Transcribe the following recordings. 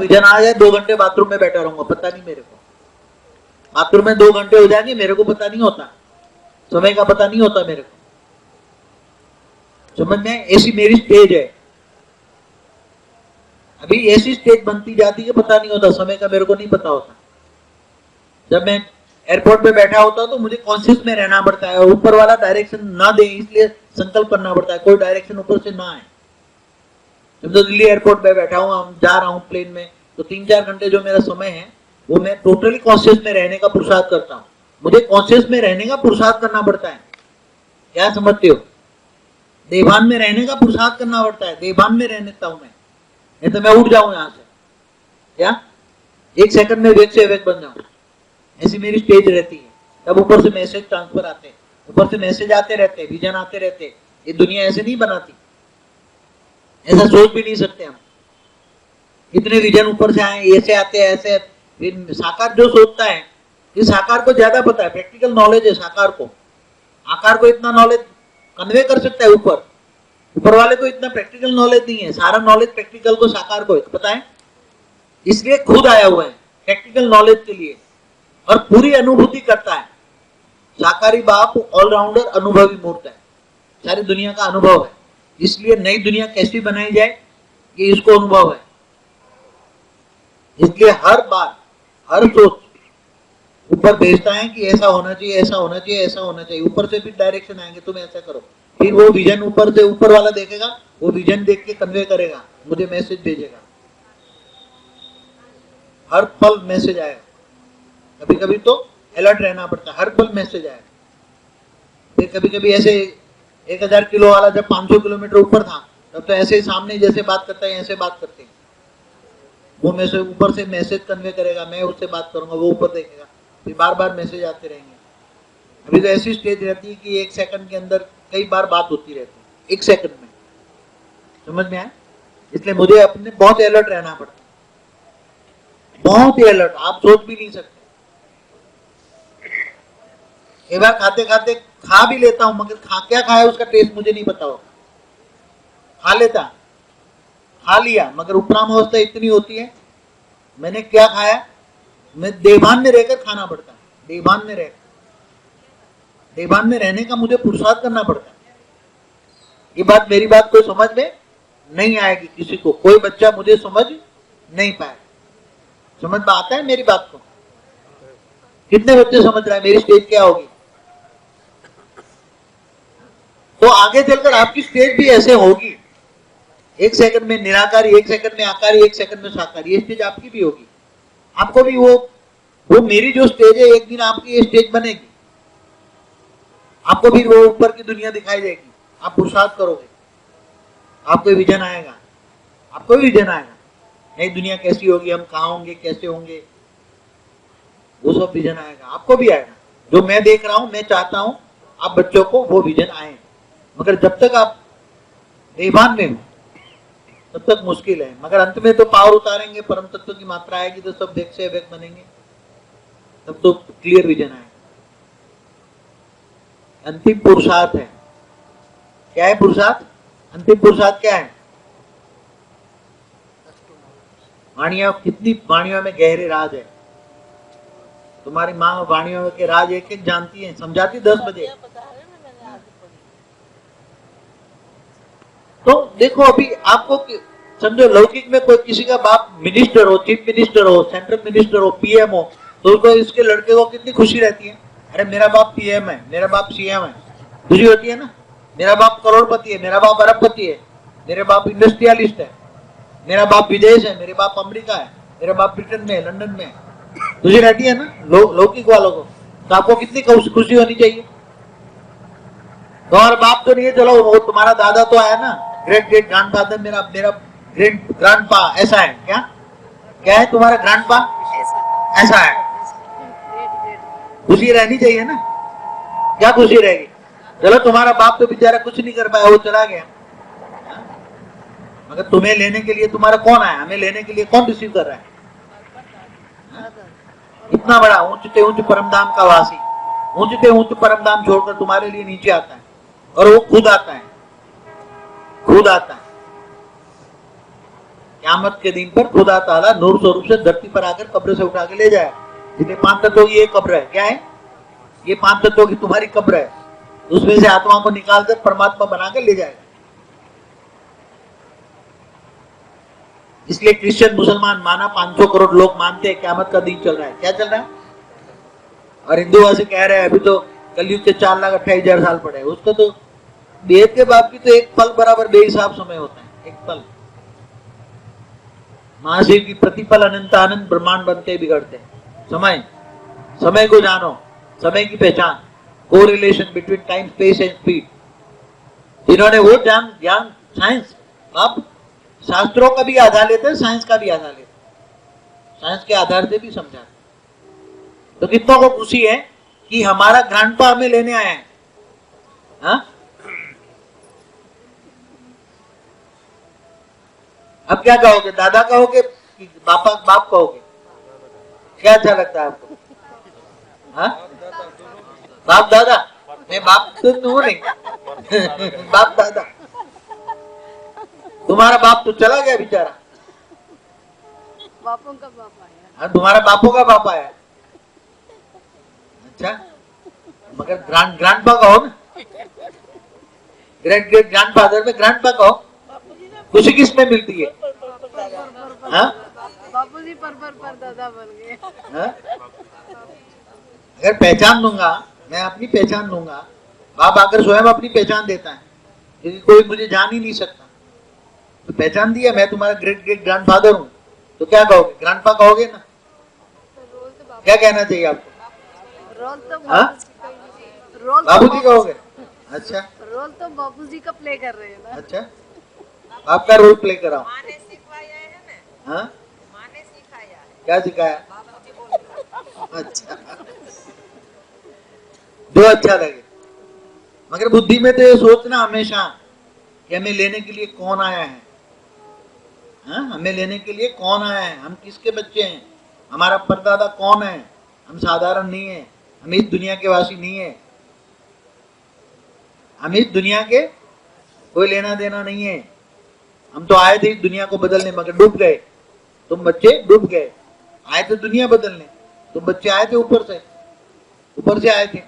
Vision आ जाए 2 घंटे bathroom में बैठा रहूंगा, पता नहीं मेरे को। बाथरूम में 2 घंटे हो जाएंगे, मेरे को पता नहीं होता, समय का पता नहीं होता मेरे को। समझ में? ऐसी मेरी स्टेज है। अभी ऐसी स्टेज बनती जाती है, पता नहीं होता, समय का मेरे को नहीं पता होता। जब मैं एयरपोर्ट पे बैठा होता हूं तो मुझे कॉन्शियस में रहना पड़ता है, और ऊपर वाला डायरेक्शन ना दे इसलिए संकल्प करना पड़ता है, कोई डायरेक्शन ऊपर से ना आए। जब तो दिल्ली एयरपोर्ट पे बैठा हूँ, हम जा रहा हूँ प्लेन में, तो 3-4 घंटे जो मेरा समय है वो मैं टोटली कॉन्शियस में रहने का पुरुषार्थ करता हूँ। मुझे कॉन्शियस में रहने का पुरुषार्थ करना पड़ता है, क्या समझते हो? देवान में रहने का पुरुषार्थ करना पड़ता है, देवान में रहता हूं मैं, नहीं तो मैं उठ जाऊं यहां से, क्या 1 सेकंड में वेग से वेग बन जाऊं। ऐसी मेरी स्टेज रहती है। तब ऊपर से मैसेज ट्रांसफर आते हैं, ऊपर से मैसेज आते रहते हैं, विजन आते रहते हैं। ये दुनिया ऐसे नहीं बनाती, ऐसा सोच भी नहीं सकते हम। इतने विजन ऊपर से आए, ऐसे आते हैं, ऐसे। साकार जो सोचता है, इस साकार को ज्यादा पता है, प्रैक्टिकल नॉलेज है साकार को। आकार को इतना नॉलेज कन्वे कर सकता है ऊपर वाले को इतना प्रैक्टिकल नॉलेज नहीं है। सारा नॉलेज प्रैक्टिकल को साकार को पता है, इसलिए खुद आया हुआ है प्रैक्टिकल नॉलेज के लिए, और पूरी अनुभूति करता है। साकारी बाप ऑलराउंडर अनुभवी मूर्त है, सारी दुनिया का अनुभव है। इसलिए नई दुनिया कैसी बनाई जाए ये इसको अनुभव है। इसलिए हर बार हर सोच ऊपर भेजता है कि ऐसा होना चाहिए, ऐसा होना चाहिए, ऐसा होना चाहिए। ऊपर से भी डायरेक्शन आएंगे, तुम ऐसा करो। फिर वो विजन ऊपर से ऊपर वाला देखेगा, वो विजन देख के कन्वे करेगा, मुझे मैसेज भेजेगा। हर पल मैसेज आएगा, कभी कभी तो अलर्ट रहना पड़ता है, हर पल मैसेज आएगा। फिर कभी कभी ऐसे 1000 किलो वाला जब 500 किलोमीटर ऊपर था, तब तो ऐसे सामने जैसे बात करते हैं ऐसे बात करते हैं। वो मैसेज ऊपर से मैसेज कन्वे करेगा, मैं उससे बात करूंगा, वो ऊपर देखेगा, फिर बार बार मैसेज आते रहेंगे। अभी तो ऐसी स्टेज रहती है कि 1 सेकंड के अंदर कई बार बात होती रहती है, 1 सेकंड में। समझ में आया? इसलिए मुझे अपने बहुत अलर्ट रहना पड़ता है, बहुत ही अलर्ट, आप सोच भी नहीं सकते। एक बार खाते खाते खा भी लेता हूं, मगर क्या खाया उसका टेस्ट मुझे नहीं पता होगा। खा लिया, मगर उपराम अवस्था इतनी होती है, मैंने क्या खाया, मैं देवान में रहकर खाना पड़ता है। देवान में रहने का मुझे पुरुषार्थ करना पड़ता है। ये बात, मेरी बात कोई समझ में नहीं आएगी किसी को, कोई बच्चा मुझे समझ नहीं पाए। समझ में आता है मेरी बात को? कितने बच्चे समझ रहे हैं मेरी स्टेज क्या होगी? तो आगे चलकर आपकी स्टेज भी ऐसे होगी, 1 सेकंड में निराकारी, 1 सेकंड में आकारी, 1 सेकंड में साकारी। ये स्टेज आपकी भी होगी। आपको भी वो मेरी जो स्टेज है, एक दिन आपकी ये स्टेज बनेगी, आपको भी वो ऊपर की दुनिया दिखाई देगी। आप पुरुषार्थ करोगे, आपको विजन आएगा, आपको भी विजन आएगा, नई दुनिया कैसी होगी, हम कहाँ होंगे, कैसे होंगे, वो सब विजन आएगा, आपको भी आएगा। जो मैं देख रहा हूं, मैं चाहता हूं आप बच्चों को वो विजन आए, मगर जब तक आप देवान में हो तब तक मुश्किल है। मगर अंत में तो पावर उतारेंगे, परम तत्व की मात्रा आएगी, तो सब वेग से वेग बनेंगे, तब तो क्लियर विजन आएगा। अंतिम पुरुषार्थ है, क्या है पुरुषार्थ? अंतिम पुरुषार्थ क्या है? वाणियां, कितनी वाणियों में गहरे राज है। तुम्हारी माँ वाणियों के राज एक एक जानती है, समझाती 10 बजे। तो देखो, अभी आपको समझो, लौकिक में कोई किसी का बाप मिनिस्टर हो, चीफ मिनिस्टर हो, सेंट्रल मिनिस्टर हो, पीएम हो, तो उसको इसके लड़के को कितनी खुशी रहती है, अरे मेरा बाप पीएम है, मेरा बाप सीएम है, खुशी होती है ना। मेरा बाप करोड़पति है, मेरा बाप अरबपति है, मेरे बाप इंडस्ट्रियलिस्ट है, मेरा बाप विदेश है, मेरे बाप अमेरिका है, मेरा बाप ब्रिटेन में है, लंदन में है, खुशी रहती है ना लौकिक वालों को। तो आपको कितनी खुशी होनी चाहिए। तुम्हारा बाप तो नहीं है, चलो वो तुम्हारा दादा तो आया ना, ग्रेट ग्रेट ग्रैंडफादर, मेरा ग्रेट ग्रैंडपा, ऐसा है क्या? क्या है तुम्हारा ग्रैंडपा? ऐसा है। खुशी रहनी चाहिए ना, क्या खुशी रहेगी? चलो तुम्हारा बाप तो बेचारा कुछ नहीं कर पाया, वो चला गया, मगर तुम्हें लेने के लिए तुम्हारा कौन आया, हमें लेने के लिए कौन रिसीव कर रहा है? इतना बड़ा ऊंचते ऊंच परमधाम का वासी, ऊंचते ऊंच परमधाम छोड़कर तुम्हारे लिए नीचे आता है, और वो खुद आता है, खुद आता है। क़यामत के दिन पर खुदा ताला नूर स्वरूप से धरती पर आकर कब्र से उठा के ले जाए। जितने 5 तत्वों की ये कब्र है, क्या है ये 5 तत्वों की तुम्हारी कब्र है, उसमें से आत्मा को निकालकर परमात्मा बनाकर ले जाएगा। इसलिए क्रिश्चियन मुसलमान माना 500 करोड़ लोग मानते हैं क़यामत का दिन चल रहा है। क्या चल रहा है? और हिंदू वासी कह रहे हैं अभी तो कलयुग के 4,28,000 साल पड़े। उसको तो वेद के बाप की तो एक पल बराबर बेहिसाब समय होता है, एक पल। महाशिव की प्रतिपल अनंत आनंद ब्रह्मांड बनते बिगड़ते। समय, समय को जानो, समय की पहचान, को relation between time space and speed. जिन्होंने वो ज्ञान साइंस, आप शास्त्रों का भी आधार लेते हैं, साइंस का भी आधार लेते हैं, साइंस के आधार से भी समझाते। तो कितनों को खुशी है कि हमारा ग्रैंडपा हमें लेने आया है। हा? अब क्या कहोगे, दादा कहोगे कि बाप कहोगे? क्या अच्छा लगता है आपको? हा? बाप दादा? मैं बाप तो हूं नहीं बाप दादा। तुम्हारा बाप तो चला गया बेचारा, बापों का बाप आया। हाँ, तुम्हारा बापों का बाप आया। अच्छा, मगर ग्रैंडपा कहो ना, ग्रेट ग्रेट ग्रैंडफादर में ग्रैंडपा कहो। खुशी किस में मिलती है? बापूजी पर दादा बन गए। अगर पहचान दूंगा, मैं अपनी पहचान दूंगा, बाप आकर स्वयं अपनी पहचान देता है, क्योंकि कोई मुझे जान ही नहीं सकता। तो पहचान दिया, मैं तुम्हारा ग्रेट ग्रेट ग्रैंडफादर हूँ, तो क्या कहोगे? ग्रैंडपा कहोगे ना? क्या कहना चाहिए आपको? रोल तो बाबूजी कहोगे? अच्छा, रोल तो बापूजी का प्ले कर रहे हैं ना। अच्छा, आपका रोल प्ले कराओ। माँ ने सिखाया है ना। हाँ, माँ ने सिखाया है। क्या सिखाया? अच्छा, जो अच्छा लगे। मगर बुद्धि में तो ये सोचना हमेशा कि हमें लेने के लिए कौन आया है। हाँ, हमें लेने के लिए कौन आया है, हम किसके बच्चे हैं, हमारा परदादा कौन है। हम साधारण नहीं है, हम इस दुनिया के वासी नहीं है, हम इस दुनिया के कोई लेना देना नहीं है। हम तो आए थे इस दुनिया को बदलने, मगर डूब गए। तुम बच्चे डूब गए। आए थे दुनिया बदलने, तुम बच्चे आए थे ऊपर से आए थे,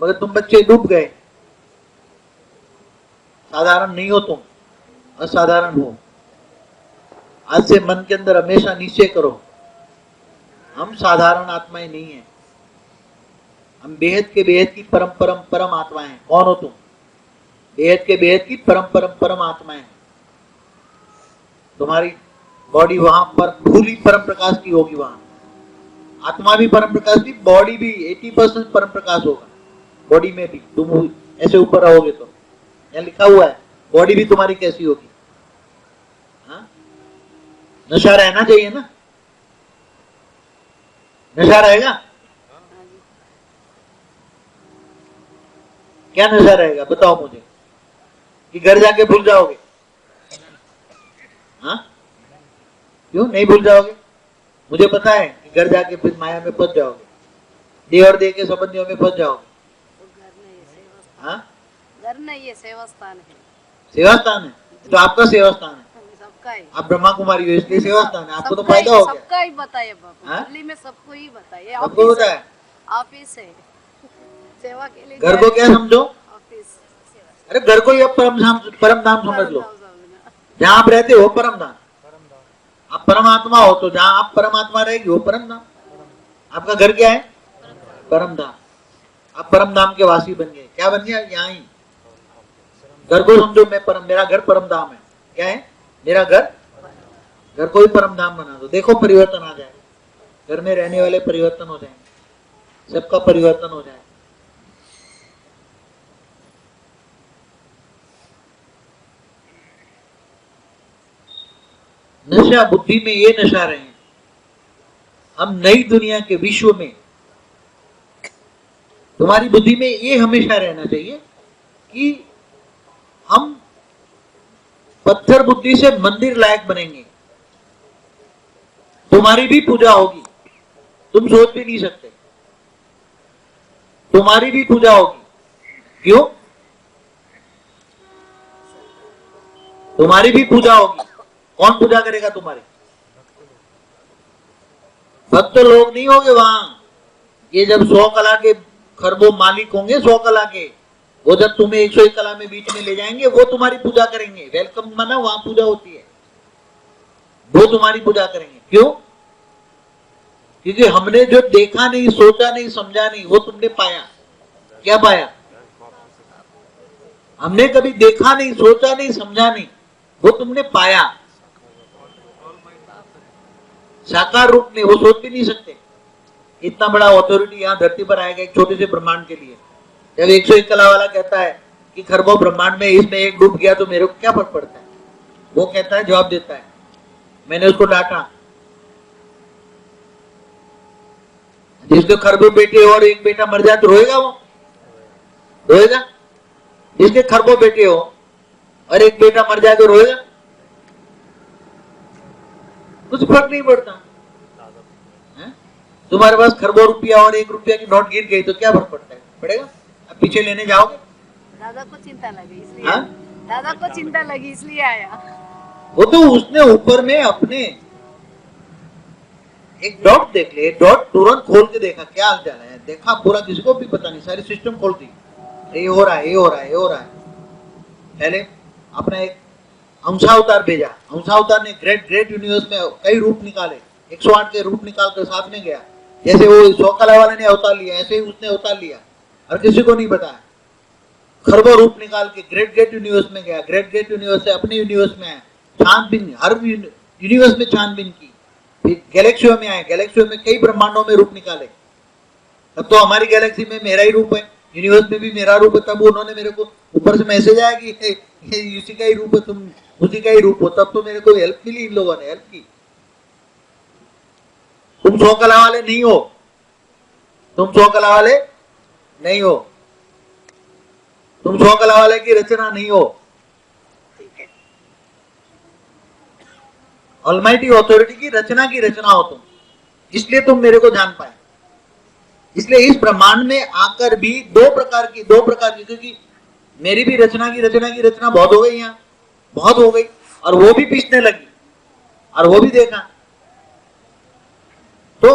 मगर तुम बच्चे डूब गए। साधारण नहीं हो तुम, असाधारण हो। आज से मन के अंदर हमेशा निश्चय करो, हम साधारण आत्माएं नहीं है, हम बेहद के बेहद की परम आत्माएं हैं। कौन हो तुम? बेहद के बेहद की परम आत्माएं हैं। तुम्हारी बॉडी वहां पर पूरी परम प्रकाश की होगी, वहां आत्मा भी परम प्रकाश की, बॉडी भी 80% परम प्रकाश होगा। बॉडी में भी तुम ऐसे ऊपर रहोगे तो, यहाँ लिखा हुआ है बॉडी भी तुम्हारी कैसी होगी। हाँ? नशा रहना चाहिए ना, नशा रहेगा? क्या नशा रहेगा बताओ मुझे, कि घर जाके भूल जाओगे? हाँ, क्यों नहीं भूल जाओगे? मुझे पता है कि घर जाके फिर माया में फंस जाओगे, देह और देह के संबंधियों में फंस जाओगे। हाँ, घर नहीं है, सेवा स्थान है। सेवा स्थान है तो आपका सेवा स्थान है, सबका ही। आप ब्रह्मा कुमारी हो इसलिए सेवा स्थान है, आपको तो फायदा हो गया। सबका ही बताइए बापू, हाँ? दिल्ली में सबको ही बताइए। सबको होता है, ऑफिस है, सेवा के लिए। घर को क्या समझो? ऑफिस। अरे घर को ही अब परम धाम समझ लो। जहाँ आप रहते हो परम धाम, आप परमात्मा हो, तो जहाँ आप परमात्मा रहेगी वो परम धाम। आपका घर क्या है? परम धाम। आप परम धाम के वासी बन गए। क्या बन गया? यहाँ ही घर को समझो, मैं परम, मेरा घर परम धाम है। क्या है? मेरा घर को ही परम धाम बना दो, देखो परिवर्तन आ जाएगा। घर में रहने वाले परिवर्तन हो जाएंगे, सबका परिवर्तन हो जाएगा। नशा बुद्धि में ये नशा रहे हैं, हम नई दुनिया के विश्व में, तुम्हारी बुद्धि में ये हमेशा रहना चाहिए कि हम पत्थर बुद्धि से मंदिर लायक बनेंगे, तुम्हारी भी पूजा होगी, तुम सोच भी नहीं सकते, तुम्हारी भी पूजा होगी। क्यों? तुम्हारी भी पूजा होगी, कौन पूजा करेगा तुम्हारी? भक्त लोग नहीं होंगे वहां। ये जब 100 कला के खरबों मालिक होंगे, 100 कला के, वो जब तुम्हें 101 कला में बीच में ले जाएंगे, वो तुम्हारी पूजा करेंगे। वेलकम माना वहां पूजा होती है, वो तुम्हारी पूजा करेंगे। क्यों? क्योंकि हमने जो देखा नहीं, सोचा नहीं, समझा नहीं, वो तुमने पाया। क्या पाया? हमने कभी देखा नहीं, सोचा नहीं, समझा नहीं, वो तुमने पाया। साकार रूप में वो सोच भी नहीं सकते। इतना बड़ा अथॉरिटी यहाँ धरती पर आएगा एक छोटे से ब्रह्मांड के लिए। जब 101 कला वाला कहता है कि खरबों ब्रह्मांड में इसमें एक डूब गया तो मेरे को क्या फर्क पड़ता है? वो कहता है, जवाब देता है, मैंने उसको डांटा। जिसके खरबों बेटे और एक बेटा मर जाए तो रोएगा? वो रोएगा? जिसके खरबों बेटे हो और एक बेटा मर जाए तो रोएगा? कुछ फर्क नहीं पड़ता। है? तुम्हारे पास खरबों रुपया और 1 रुपया की नोट गिर गई तो क्या फर्क पड़ता है? पड़ेगा? अब पीछे लेने जाओगे? दादा को चिंता लगी इसलिए। हाँ? दादा को चिंता लगी इसलिए आया। वो तो उसने ऊपर में अपने एक डॉट देख ले, डॉट तुरंत खोल के देखा क्या हाल चाल है, देखा पूरा, किसी को भी पता नहीं, सारी सिस्टम खोल दी, ये हो रहा है, ये हो रहा है, ये हो रहा है। पहले अपना एक अंशावतार भेजा। अंशावतार ने ग्रेट ग्रेट यूनिवर्स में कई रूप निकाले, 108 के रूप निकाल कर साथ में गया। जैसे वो 100 कला वाले ने अवतार लिया, ऐसे ही उसने अवतार लिया और किसी को नहीं बताया। खरबों रूप निकाल के ग्रेट ग्रेट यूनिवर्स में गया, ग्रेट ग्रेट यूनिवर्स से अपने यूनिवर्स में आया, छानबीन हर यूनिवर्स में छानबीन की, फिर गैलेक्सियों में आए, गैलेक्सियों में कई ब्रह्मांडों में रूप निकाले। तब तो हमारी गैलेक्सी में मेरा ही रूप है, यूनिवर्स में भी मेरा रूप है। तब उन्होंने मेरे को ऊपर से मैसेज आया कि ये उसी का ही रूप है, तुम उसी का ही रूप हो। तब तो मेरे को हेल्प मिली, इन लोगों ने हेल्प की। तुम 100 कला वाले नहीं हो, तुम 100 कला वाले नहीं हो, तुम 100 कला वाले की रचना नहीं हो। ऑलमाइटी अथॉरिटी की रचना हो तुम, इसलिए तुम मेरे को जान पाए। इसलिए इस ब्रह्मांड में आकर भी दो प्रकार की, क्योंकि मेरी भी रचना की रचना बहुत हो गई, यहाँ बहुत हो गई, और वो भी पीसने लगी और वो भी देखा। तो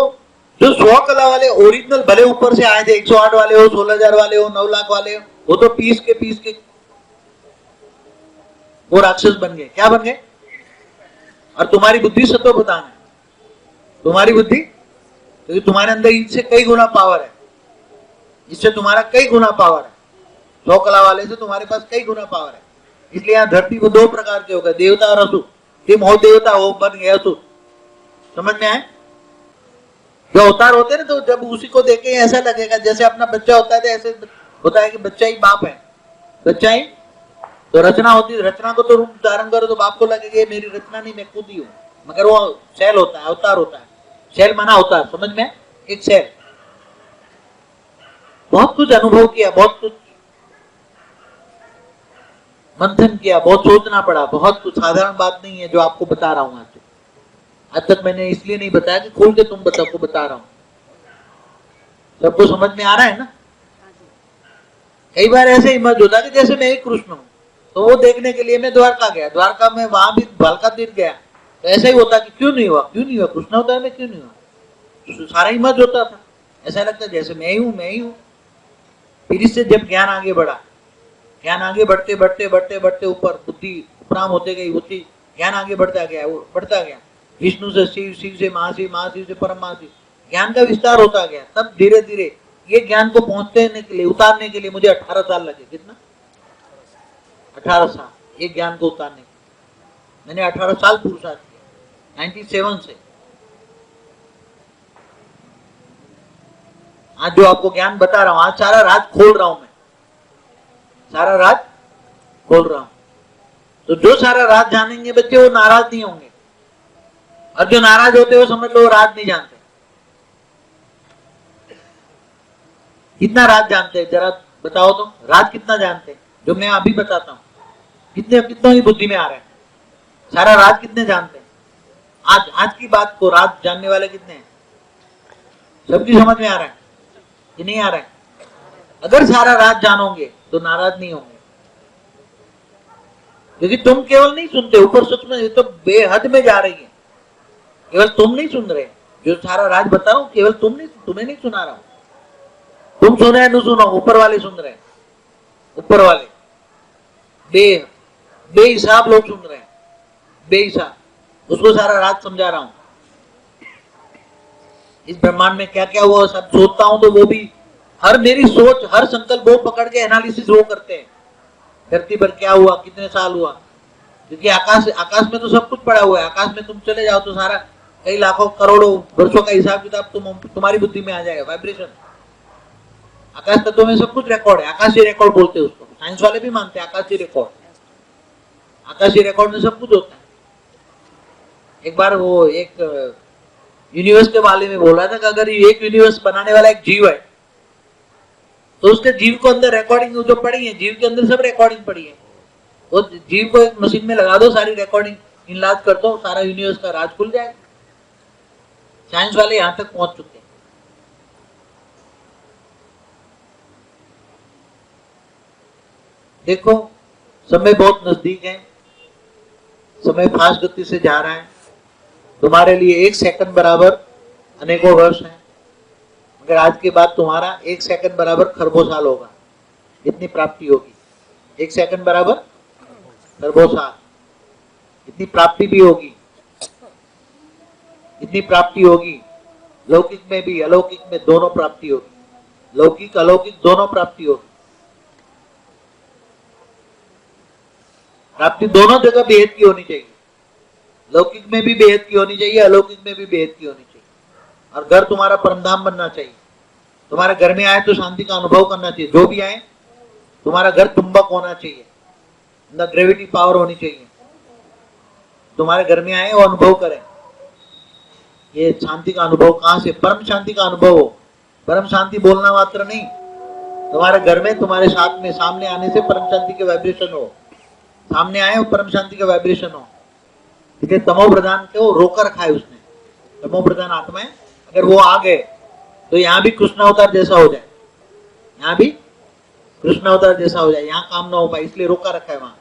जो 100 कला वाले ओरिजिनल भले ऊपर से आए थे, 108 वाले हो, 16,000 वाले हो, 9 लाख वाले हो, वो तो पीस के वो राक्षस बन गए। क्या बन गए? और तुम्हारी बुद्धि सत्व प्रधान है, तुम्हारी बुद्धि, क्योंकि तुम्हारे अंदर इनसे कई गुना पावर है, इससे तुम्हारा कई गुना पावर है। 100 कला वाले से तुम्हारे पास कई गुना पावर है। इसलिए यहाँ धरती को 2 प्रकार के हो गए, देवता और असुर। तुम हो देवता, हो बन गए असुर। समझ में आए? जो अवतार होते हैं ना, तो जब उसी को देखे ऐसा लगेगा जैसे अपना बच्चा होता है, तो ऐसे होता है कि बच्चा ही बाप है, बच्चा ही तो रचना होती है। रचना को तो रूप धारण करो तो बाप को लगेगा ये मेरी रचना नहीं, मैं खुद ही हूँ, मगर वो सेल होता है, अवतार होता है। सेल माना अवतार, समझ में? एक सेल। बहुत कुछ अनुभव किया, बहुत कुछ मंथन किया, बहुत सोचना पड़ा, बहुत कुछ, साधारण बात नहीं है जो आपको बता रहा हूं। आज तक मैंने इसलिए नहीं बताया कि खोल के तुम सबको बता रहा हूं। सबको समझ में आ रहा है ना? कई बार ऐसे ही मत होता कि जैसे मैं एक कृष्ण हूं, तो वो देखने के लिए मैं द्वारका गया, द्वारका में वहां भी द्वारका तीर्थ गया, तो ऐसा ही होता कि क्यों नहीं हुआ, कृष्ण होता है, मैं क्यों नहीं हुआ, तो सारा ही मत होता था। ऐसा लगता जैसे मैं ही हूं। फिर इससे जब ज्ञान आगे बढ़ा, ज्ञान आगे बढ़ते बढ़ते बढ़ते बढ़ते ऊपर बुद्धि उपराम होते गई, बुद्धि ज्ञान आगे बढ़ता गया, वो बढ़ता गया। विष्णु से शिव, शिव से महाशिव, महाशिव से परम महाशिव, ज्ञान का विस्तार होता गया। तब धीरे धीरे ये ज्ञान को पहुंचने के लिए, उतारने के लिए मुझे 18 साल लगे। कितना? 18 साल ये ज्ञान को उतारने के। मैंने 18 साल पुरुषार्थ किया 97 से। आज जो आपको ज्ञान बता रहा हूं, आज सारा राज खोल रहा हूं मैं, सारा राज खोल रहा हूं। तो जो सारा राज जानेंगे बच्चे, वो नाराज नहीं होंगे, और जो नाराज होते हो समझ लो वो राज नहीं जानते। कितना राज जानते हैं जरा बताओ तो, राज कितना जानते हैं जो मैं अभी बताता हूं? कितना ही बुद्धि में आ रहा है, सारा राज कितने जानते हैं? आज की बात को राज जानने वाले कितने हैं? सबकी समझ में आ रहा है कि नहीं आ रहा है? अगर सारा राज जानोगे तो नाराज नहीं होंगे, क्योंकि तुम केवल नहीं सुनते, ऊपर सूक्ष्म ये तो बेहद में जा रही है। केवल तुम नहीं सुन रहे, जो सारा राज बता रहा हूं केवल तुम्हें नहीं सुना रहा हूं। तुम सुने या न सुनो, ऊपर वाले सुन रहे हैं। ऊपर वाले बेहिसाब लोग सुन रहे हैं, बेहिसाब। उसको सारा राज समझा रहा हूं। इस ब्रह्मांड में क्या क्या हुआ सब सोचता हूं तो वो भी हर मेरी सोच, हर संकल्प वो पकड़ के एनालिसिस वो करते हैं। धरती पर क्या हुआ, कितने साल हुआ, क्योंकि आकाश में तो सब कुछ पड़ा हुआ है। आकाश में तुम चले जाओ तो सारा कई लाखों करोड़ों वर्षों का हिसाब किताब तुम्हारी बुद्धि में आ जाएगा। वाइब्रेशन आकाश तत्वों में सब कुछ रिकॉर्ड है। आकाशीय रिकॉर्ड बोलते हैं उसको, साइंस वाले भी मानते हैं आकाशीय रिकॉर्ड। आकाशीय रिकॉर्ड में सब कुछ होता है। एक बार वो एक यूनिवर्स के बारे में बोल रहा था कि अगर एक यूनिवर्स बनाने वाला एक जीव है तो उसके जीव को अंदर रिकॉर्डिंग जो पड़ी है, जीव के अंदर सब रिकॉर्डिंग पड़ी है। वो जीव को एक मशीन में लगा दो, सारी रिकॉर्डिंग इनलाज कर दो, सारा यूनिवर्स का राज खुल जाएगा। साइंस वाले यहां तक पहुंच चुके हैं। देखो समय बहुत नजदीक है, समय फास्ट गति से जा रहा है। तुम्हारे लिए 1 सेकंड बराबर अनेकों वर्ष है, मगर आज के बाद तुम्हारा 1 सेकंड बराबर खरबों साल होगा। इतनी प्राप्ति होगी। 1 सेकंड बराबर खरबों साल, इतनी प्राप्ति भी होगी, इतनी प्राप्ति होगी। लौकिक में भी अलौकिक में दोनों प्राप्ति होगी। लौकिक अलौकिक दोनों प्राप्ति होगी। प्राप्ति दोनों जगह बेहद की होनी चाहिए। लौकिक में भी बेहद की होनी चाहिए, अलौकिक में भी बेहद की होनी चाहिए। और घर तुम्हारा परमधाम बनना चाहिए। तुम्हारे घर में आए तो शांति का अनुभव करना चाहिए। जो भी आए तुम्हारा घर तुम्बक होना चाहिए, अंदर ग्रेविटी पावर होनी चाहिए। तुम्हारे घर में आए वो अनुभव करें। ये शांति का अनुभव कहां से? परम शांति का अनुभव हो। परम शांति बोलना मात्र नहीं, तुम्हारे घर में तुम्हारे साथ में सामने आने से परम शांति के वाइब्रेशन हो। सामने आए और परम शांति का वाइब्रेशन हो। इसलिए तमो प्रधान को रोकर रखा है उसने। तमो प्रधान आत्माएं अगर वो आ गए तो यहाँ भी कृष्ण अवतार जैसा हो जाए, यहाँ भी कृष्ण अवतार जैसा हो जाए, यहाँ काम ना हो पाए, इसलिए रोका रखा है। वहां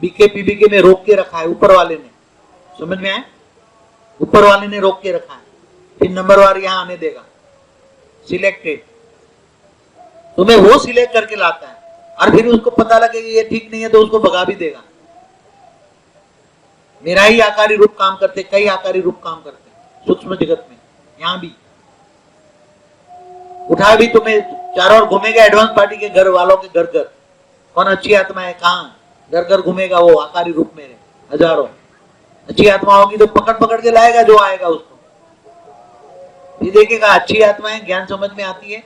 बीके पीबीके में रोक के रखा है ऊपर वाले ने। समझ में आए? ऊपर वाले ने रोक के रखा है। फिर नंबरवार यहाँ आने देगा, सिलेक्टेड। तुम्हें वो सिलेक्ट करके लाता है और फिर उसको पता लगे कि ये ठीक नहीं है तो उसको भगा भी देगा। मेरा ही आकारी रूप काम करते, कई आकारी रूप काम करते सूक्ष्म जगत में। यहां भी उठा भी तुम्हें चारों ओर घूमेगा। एडवांस पार्टी के घर वालों के घर घर कौन अच्छी आत्मा है, कहाँ घर घर घूमेगा वो आकारी रूप में। हजारों अच्छी आत्मा होगी तो पकड़ पकड़ के लाएगा जो आएगा उसको। ये देखेगा अच्छी आत्माएं ज्ञान समझ में आती है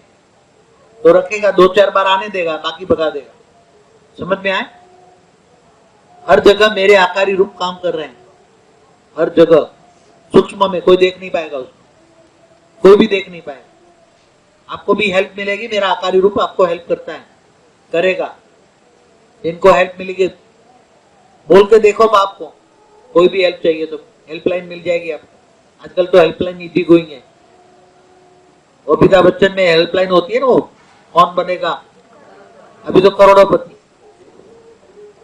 तो रखेगा, 2-4 बार आने देगा, बाकी भगा देगा। समझ में आए? हर जगह मेरे आकारी रूप काम कर रहे हैं, हर जगह। सूक्ष्म में कोई देख नहीं पाएगा उसको, कोई भी देख नहीं पाएगा। आपको भी हेल्प मिलेगी, मेरा आकारी रूप आपको हेल्प करता है, करेगा। इनको हेल्प मिलेगी, बोल के देखो बाप को, कोई भी हेल्प चाहिए तो हेल्पलाइन मिल जाएगी आपको। आजकल तो हेल्पलाइन इजी गोइंग है। वो अमिताभ बच्चन में हेल्पलाइन होती है ना, वो कौन बनेगा, अभी तो करोड़ोंपति।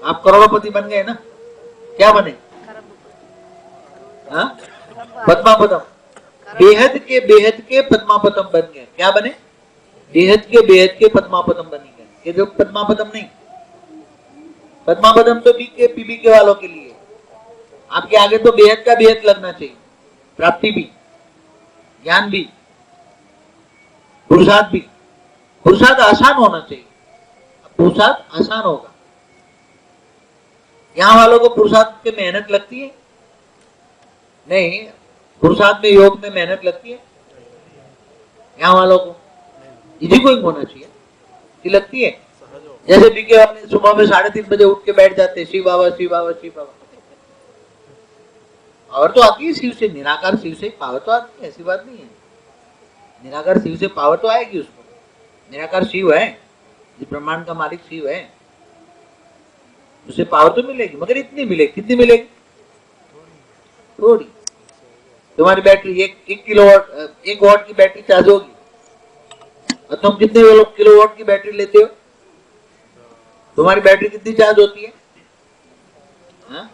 आप करोड़ोंपति बन गए ना, क्या बने? हाँ, पद्मापदम, बेहद के पद्मापदम बन गए। क्या बने? बेहद के पद्मापदम बन गए। ये जो पद्मापदम नहीं, पद्मापदम तो बीके पीबीके वालों के लिए। आपके आगे तो बेहद का बेहद लगना चाहिए। प्राप्ति भी, ज्ञान भी, पुरुषार्थ भी। पुरुषार्थ आसान होना चाहिए, पुरुषार्थ आसान होगा। यहाँ वालों को पुरुषार्थ में मेहनत लगती है नहीं? पुरुषार्थ में योग में मेहनत लगती है? यहाँ वालों को इजी गोइंग होना चाहिए कि लगती है? जैसे बीके वाले सुबह में 3:30 बजे उठ के बैठ जाते, शिव बाबा शिव बाबा शिव बाबा। पावर तो आती है शिव से, निराकार शिव से पावर तो आती है, ऐसी बात नहीं है। निराकार शिव से पावर तो आएगी उसको। निराकार शिव है, इस ब्रह्मांड का मालिक शिव है, उसे पावर तो मिलेगी, मगर इतनी मिलेगी। कितनी मिलेगी? थोड़ी। तुम्हारी बैटरी 1 किलोवाट 1 वाट की बैटरी चार्ज होगी और तुम कितने किलोवाट की बैटरी लेते हो? तुम्हारी बैटरी कितनी चार्ज होती है? हाँ?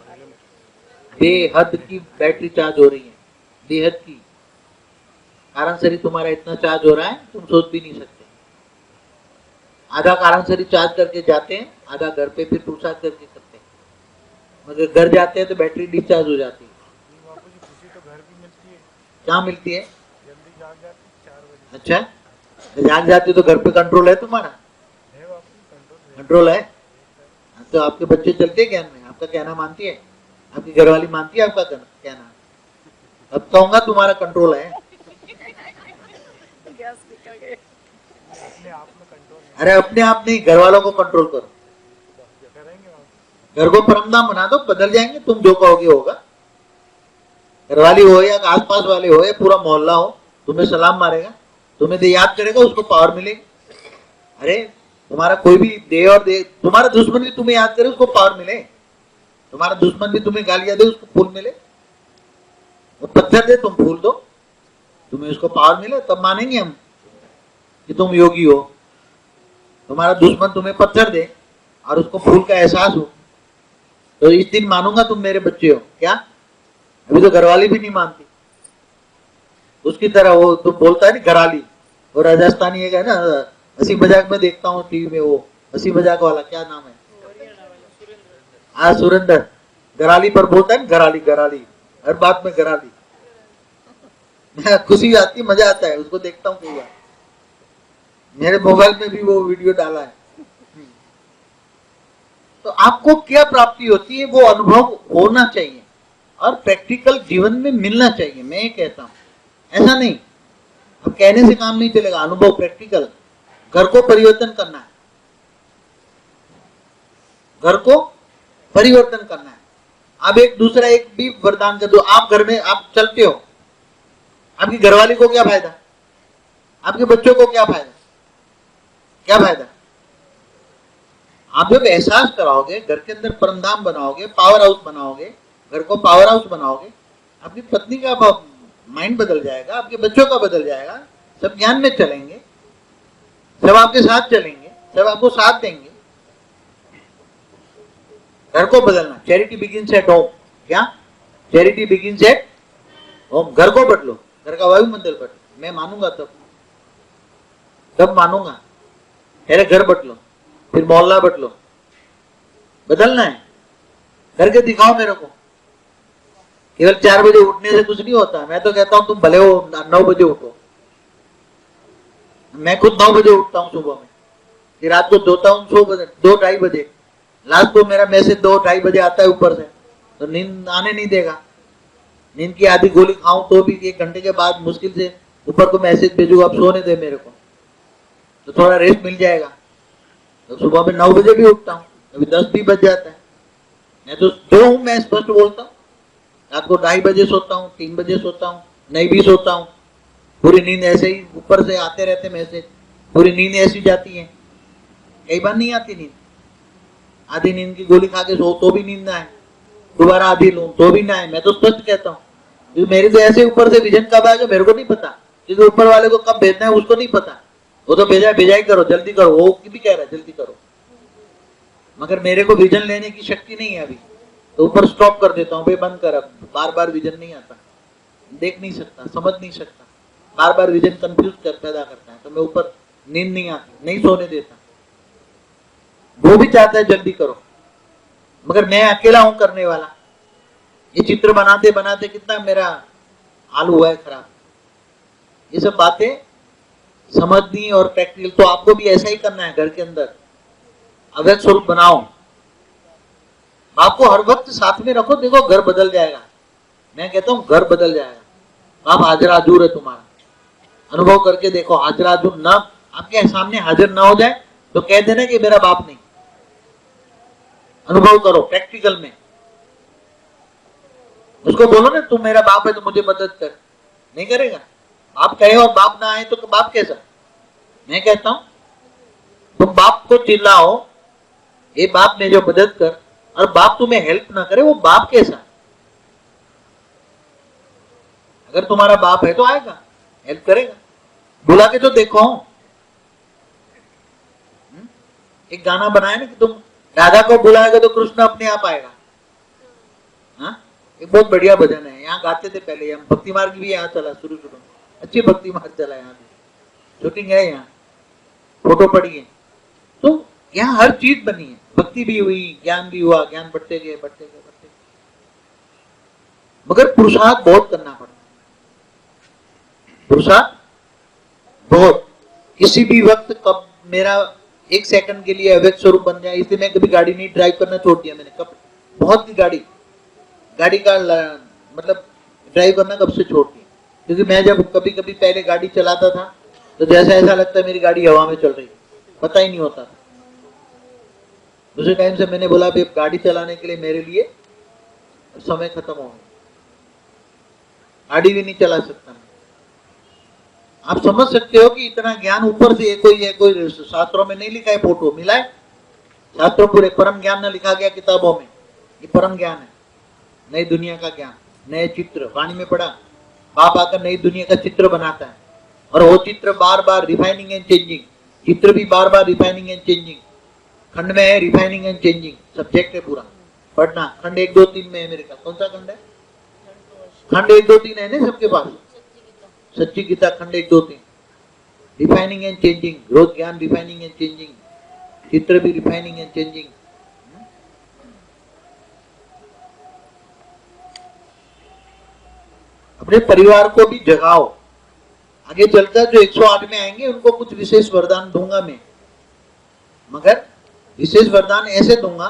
बेहद की बैटरी चार्ज हो रही है, बेहद की कारण शरी तुम्हारा इतना चार्ज हो रहा है तुम सोच भी नहीं सकते। आधा कारण शरी चार्ज करके जाते हैं, आधा घर पे फिर पुरुषार्थ करके करते हैं, मगर घर जाते हैं तो बैटरी डिस्चार्ज हो जाती है। खुशी तो घर भी मिलती है, क्या मिलती है? जल्दी जाग जाती 4 बजे। अच्छा, तो जाग जाते तो घर पे कंट्रोल है तुम्हारा? है बापू, कंट्रोल है। तो आपके बच्चे चलते हैं ज्ञान में, आपका कहना मानती है, आपकी घरवाली मानती है आपका कहना? अब कहूंगा तुम्हारा कंट्रोल है। गैस निकल गए। अपने आप में कंट्रोल अरे अपने आप नहीं, घर वालों को कंट्रोल करो। करेंगे बापू। घर को परमधाम बना दो, बदल जाएंगे, तुम जो कहोगे होगा। घरवाली हो या आसपास वाले हो या पूरा मोहल्ला हो, तुम्हें सलाम मारेगा, तुम्हें दे याद करेगा, उसको पावर मिलेगी। अरे तुम्हारा कोई भी दे और दे, तुम्हारा दुश्मन भी तुम्हें याद करे उसको पावर मिले, तुम्हारा दुश्मन भी तुम्हें गालियां दे उसको फूल मिले। वो पत्थर दे तुम फूल दो, तुम्हें उसको पावर मिले, तब मानेंगे हम कि तुम योगी हो। तुम्हारा दुश्मन तुम्हें पत्थर दे और उसको फूल का एहसास हो, तो इस दिन मानूंगा तुम मेरे बच्चे हो। क्या अभी तो घरवाली भी नहीं मानती, उसकी तरह वो तो बोलता है ना घराली, वो राजस्थानी है ना, हंसी मजाक में देखता हूँ टीवी में, वो हंसी मजाक वाला क्या नाम है? हाँ सुरेंद्र, घराली पर बोलता है ना, घराली घराली, हर बात में घराली। खुशी आती, मजा आता है, उसको देखता हूँ कई बार, मेरे मोबाइल में भी वो वीडियो डाला है। तो आपको क्या प्राप्ति होती है वो अनुभव होना चाहिए और प्रैक्टिकल जीवन में मिलना चाहिए। मैं ये कहता हूं, ऐसा नहीं अब कहने से काम नहीं चलेगा, अनुभव प्रैक्टिकल। घर को परिवर्तन करना है, घर को परिवर्तन करना है। अब एक दूसरा एक भी वरदान कर दो, आप घर में आप चलते हो, आपकी घरवाली को क्या फायदा, आपके बच्चों को क्या फायदा, क्या फायदा? आप जब एहसास कराओगे, घर के अंदर परमधाम बनाओगे, पावर हाउस बनाओगे, घर को पावर हाउस बनाओगे, आपकी पत्नी का माइंड बदल जाएगा, आपके बच्चों का बदल जाएगा, सब ज्ञान में चलेंगे, सब आपके साथ चलेंगे, सब आपको साथ देंगे। घर को बदलना, चैरिटी बिगिंस एट होम। क्या? Charity begins at home. घर को बदलो, घर का वायुमंडल बदलो। मैं मानूंगा तब मानूंगा। पहले घर बदलो, फिर मोहल्ला बदलो। बदलना है, करके दिखाओ मेरे को। केवल 4 बजे उठने से कुछ नहीं होता। मैं तो कहता हूं तुम भले हो 9 बजे उठो, मैं खुद 9 बजे उठता हूं सुबह में, फिर रात को सोता हूं 2-2:30 बजे। लास्ट को मेरा मैसेज 2-2:30 बजे आता है ऊपर से, तो नींद आने नहीं देगा। नींद की आधी गोली खाऊं तो भी 1 घंटे के बाद मुश्किल से ऊपर को मैसेज भेजूंगा, अब सोने दे मेरे को, तो थोड़ा रेस्ट मिल जाएगा। तो सुबह में 9 बजे भी उठता हूँ, कभी 10 भी बज जाता है। मैं तो जो हूँ मैं स्पष्ट बोलता हूँ। रात को 2:30 बजे सोता हूँ, 3 बजे सोता हूँ, नहीं भी सोता हूँ। पूरी नींद ऐसे ही ऊपर से आते रहते मैसेज, पूरी नींद ऐसी जाती है। कई बार नहीं आती नींद, आधी नींद की गोली खा के सो तो भी नींद ना आए, दोबारा आधी लूं तो भी ना आए। मैं तो स्पष्ट कहता हूँ, मेरे तो ऐसे ऊपर से विजन कब आएगा मेरे को नहीं पता, क्योंकि ऊपर वाले को कब भेजना है उसको नहीं पता। वो तो भेजा ही करो, जल्दी करो, वो भी कह रहा है जल्दी करो, मगर मेरे को विजन लेने की शक्ति नहीं है अभी, तो ऊपर स्टॉप कर देता हूँ, भाई बंद कर, अब बार बार विजन नहीं आता, देख नहीं सकता, समझ नहीं सकता, बार बार विजन कंफ्यूज पैदा करता है, तो मैं ऊपर नींद नहीं आती, नहीं सोने देता। वो भी चाहता है जल्दी करो, मगर मैं अकेला हूं करने वाला। ये चित्र बनाते बनाते कितना मेरा हाल हुआ है खराब। ये सब बातें समझनी और प्रैक्टिकल, तो आपको भी ऐसा ही करना है। घर के अंदर अव्यक्त स्वरूप बनाओ, आपको हर वक्त साथ में रखो, देखो घर बदल जाएगा। मैं कहता हूं घर बदल जाएगा। आप हाजिर हाजूर है तुम्हारा, अनुभव करके देखो। हाजिर हाजूर ना आपके सामने हाजिर ना हो जाए तो कह देना कि मेरा बाप नहीं। अनुभव करो प्रैक्टिकल में, उसको बोलो ना तुम मेरा बाप है तो मुझे मदद कर, नहीं करेगा। बाप कहे और बाप ना आए तो बाप कैसा? मैं कहता हूं तुम बाप को चिल्लाओ, ये बाप मेरी मदद कर, और बाप तुम्हें हेल्प ना करे, वो बाप कैसा? अगर तुम्हारा बाप है तो आएगा, हेल्प करेगा। बुला के तो देखो। एक गाना बनाया ना कि तुम राधा को बुलाएगा तो कृष्ण अपने आप आएगा। हाँ, एक बहुत बढ़िया भजन है, यहाँ गाते थे पहले हम। भक्ति मार्ग भी यहाँ चला शुरू में, अच्छी भक्ति मार्ग चला यहाँ भी, शूटिंग है यहाँ, फोटो पड़ी है। तो यहाँ हर चीज बनी है, भक्ति भी हुई, ज्ञान भी हुआ, ज्ञान बढ़ते गए बढ़ते गए बढ़ते गए। मगर पुरुषार्थ बहुत करना पड़ता है, पुरुषार्थ बहुत। किसी भी वक्त कब मेरा एक सेकंड के लिए अव्यक्त स्वरूप बन जाए, इसलिए मैं कभी गाड़ी नहीं ड्राइव करना छोड़ दिया मैंने। कब बहुत ही गाड़ी का मतलब ड्राइव करना कब से छोड़ दिया, क्योंकि मैं जब कभी कभी पहले गाड़ी चलाता था तो जैसा ऐसा लगता है मेरी गाड़ी हवा में चल रही, पता ही नहीं होता था। दूसरे टाइम से मैंने बोला अब गाड़ी चलाने के लिए मेरे लिए समय खत्म हो गया, गाड़ी भी नहीं चला सकता मैं। आप समझ सकते हो कि इतना ज्ञान ऊपर से कोई शास्त्रों में नहीं लिखा है, फोटो मिला है शास्त्रों पूरे परम ज्ञान न लिखा गया किताबों में, ये परम ज्ञान है, नई दुनिया का ज्ञान, नए चित्र। वाणी में पढ़ा, बाप आकर नई दुनिया का चित्र बनाता है, और वो चित्र बार बार रिफाइनिंग एंड चेंजिंग, चित्र भी बार बार रिफाइनिंग एंड चेंजिंग। खंड में है रिफाइनिंग एंड चेंजिंग, सब्जेक्ट है पूरा पढ़ना। खंड 1, 2, 3 में है मेरे का, कौन सा खंड है? खंड 1, 2, 3 है ना सबके पास, सच्ची गीता खंड 1, 2, 3। रिफाइनिंग एंड चेंजिंग, रोज ज्ञान रिफाइनिंग एंड चेंजिंग, चित्र भी रिफाइनिंग एंड चेंजिंग। अपने परिवार को भी जगाओ, आगे चलकर जो 108 में आएंगे उनको कुछ विशेष वरदान दूंगा मैं, मगर विशेष वरदान ऐसे दूंगा